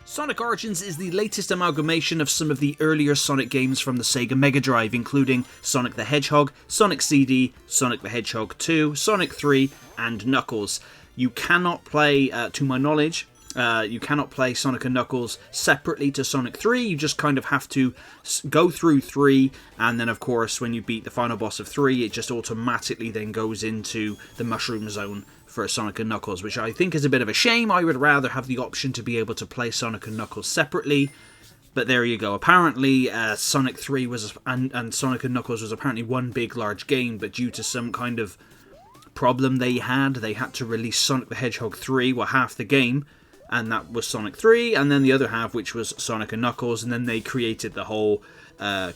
Sonic Origins is the latest amalgamation of some of the earlier Sonic games from the Sega Mega Drive, including Sonic the Hedgehog, Sonic CD, Sonic the Hedgehog 2, Sonic 3, and Knuckles. You cannot play, to my knowledge, you cannot play Sonic and Knuckles separately to Sonic 3, you just kind of have to go through 3, and then of course when you beat the final boss of 3, it just automatically then goes into the Mushroom Zone for Sonic and Knuckles, which I think is a bit of a shame. I would rather have the option to be able to play Sonic and Knuckles separately, but there you go. Apparently Sonic 3 was and Sonic and Knuckles was apparently one big large game, but due to some kind of problem they had to release Sonic the Hedgehog 3, well, half the game, and that was Sonic 3, and then the other half, which was Sonic and Knuckles, and then they created the whole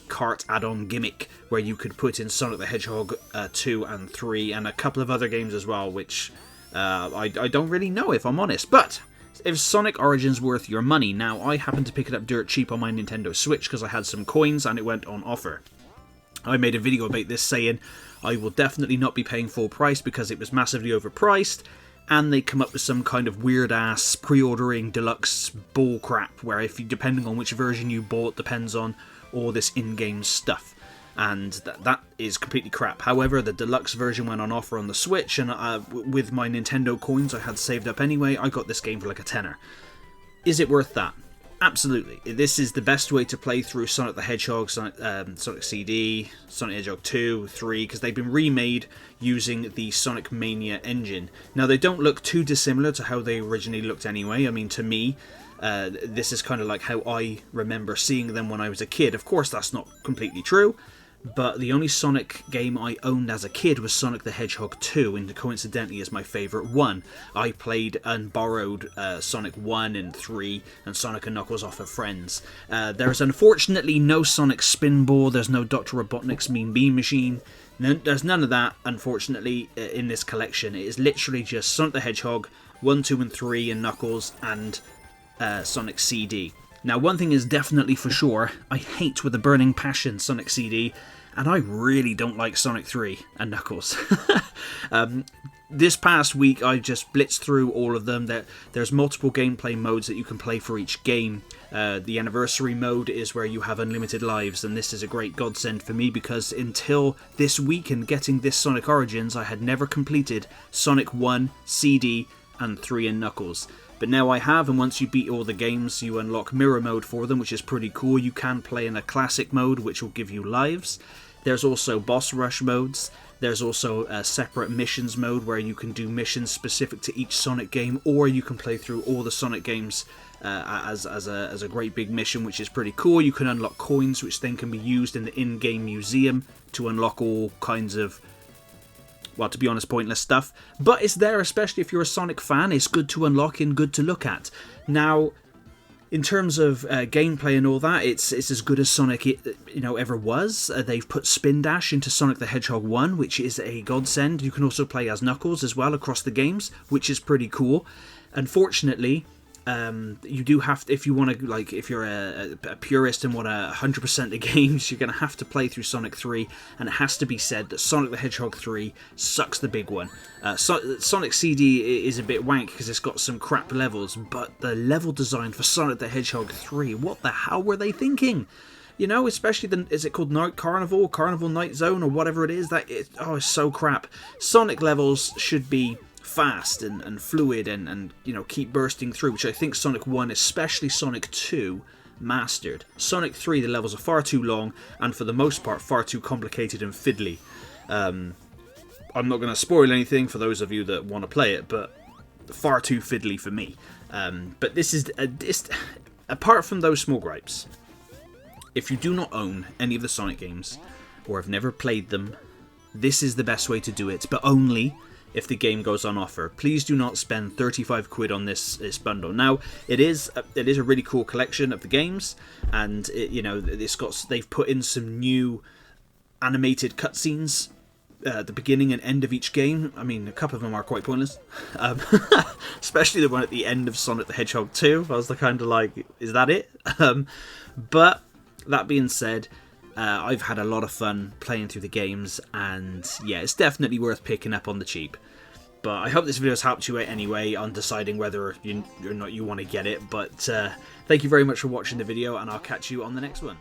cart add-on gimmick where you could put in Sonic the Hedgehog 2 and 3, and a couple of other games as well, which I don't really know, if I'm honest. But is Sonic Origins worth your money? Now, I happened to pick it up dirt cheap on my Nintendo Switch because I had some coins and it went on offer. I made a video about this saying I will definitely not be paying full price because it was massively overpriced, and they come up with some kind of weird-ass pre-ordering deluxe bull crap, where if you, depending on which version you bought, depends on all this in-game stuff. And that is completely crap. However, the deluxe version went on offer on the Switch, and with my Nintendo coins I had saved up anyway, I got this game for like a tenner. Is it worth that? Absolutely. This is the best way to play through Sonic the Hedgehog, Sonic CD, Sonic the Hedgehog 2, 3, because they've been remade using the Sonic Mania engine. Now, they don't look too dissimilar to how they originally looked anyway. I mean, to me, this is kind of like how I remember seeing them when I was a kid. Of course, that's not completely true, but the only Sonic game I owned as a kid was Sonic the Hedgehog 2, and coincidentally is my favourite one. I played and borrowed Sonic 1 and 3 and Sonic and Knuckles off of friends. There's unfortunately no Sonic Spinball, there's no Dr. Robotnik's Mean Bean Machine, there's none of that, unfortunately, in this collection. It is literally just Sonic the Hedgehog, 1, 2 and 3 and Knuckles, and Sonic CD. Now, one thing is definitely for sure, I hate with a burning passion Sonic CD, and I really don't like Sonic 3 and Knuckles. This past week, I just blitzed through all of them. There's multiple gameplay modes that you can play for each game. The anniversary mode is where you have unlimited lives, and this is a great godsend for me because until this week and getting this Sonic Origins, I had never completed Sonic 1, CD, and 3 and Knuckles. But now I have, and once you beat all the games, you unlock mirror mode for them, which is pretty cool. You can play in a classic mode, which will give you lives. There's also boss rush modes. There's also a separate missions mode where you can do missions specific to each Sonic game, or you can play through all the Sonic games as a great big mission, which is pretty cool. You can unlock coins, which then can be used in the in-game museum to unlock all kinds of, well, to be honest, pointless stuff. But it's there, especially if you're a Sonic fan. It's good to unlock and good to look at. Now, in terms of gameplay and all that, it's as good as Sonic ever was. They've put Spin Dash into Sonic the Hedgehog 1, which is a godsend. You can also play as Knuckles as well across the games, which is pretty cool. Unfortunately, you do have to, if you want to, like, if you're a purist and want to 100% the games, you're going to have to play through Sonic 3, and it has to be said that Sonic the Hedgehog 3 sucks the big one. Sonic CD is a bit wank because it's got some crap levels, but the level design for Sonic the Hedgehog 3, what the hell were they thinking? You know, especially is it called Night Carnival, Carnival Night Zone, or whatever it is? It's so crap. Sonic levels should be fast and fluid and you know, keep bursting through, which I think Sonic 1, especially Sonic 2, mastered. Sonic 3, the levels are far too long and for the most part far too complicated and fiddly. I'm not going to spoil anything for those of you that want to play it, but far too fiddly for me. But this is apart from those small gripes, if you do not own any of the Sonic games or have never played them, this is the best way to do it, but only if the game goes on offer. Please do not spend 35 quid on this bundle. Now, it is a really cool collection of the games, and they've put in some new animated cutscenes at the beginning and end of each game. I mean, a couple of them are quite pointless, especially the one at the end of Sonic the Hedgehog 2. I was kind of like, is that it? But that being said, I've had a lot of fun playing through the games, and yeah, it's definitely worth picking up on the cheap. But I hope this video has helped you out anyway on deciding whether or not you want to get it. But thank you very much for watching the video, and I'll catch you on the next one.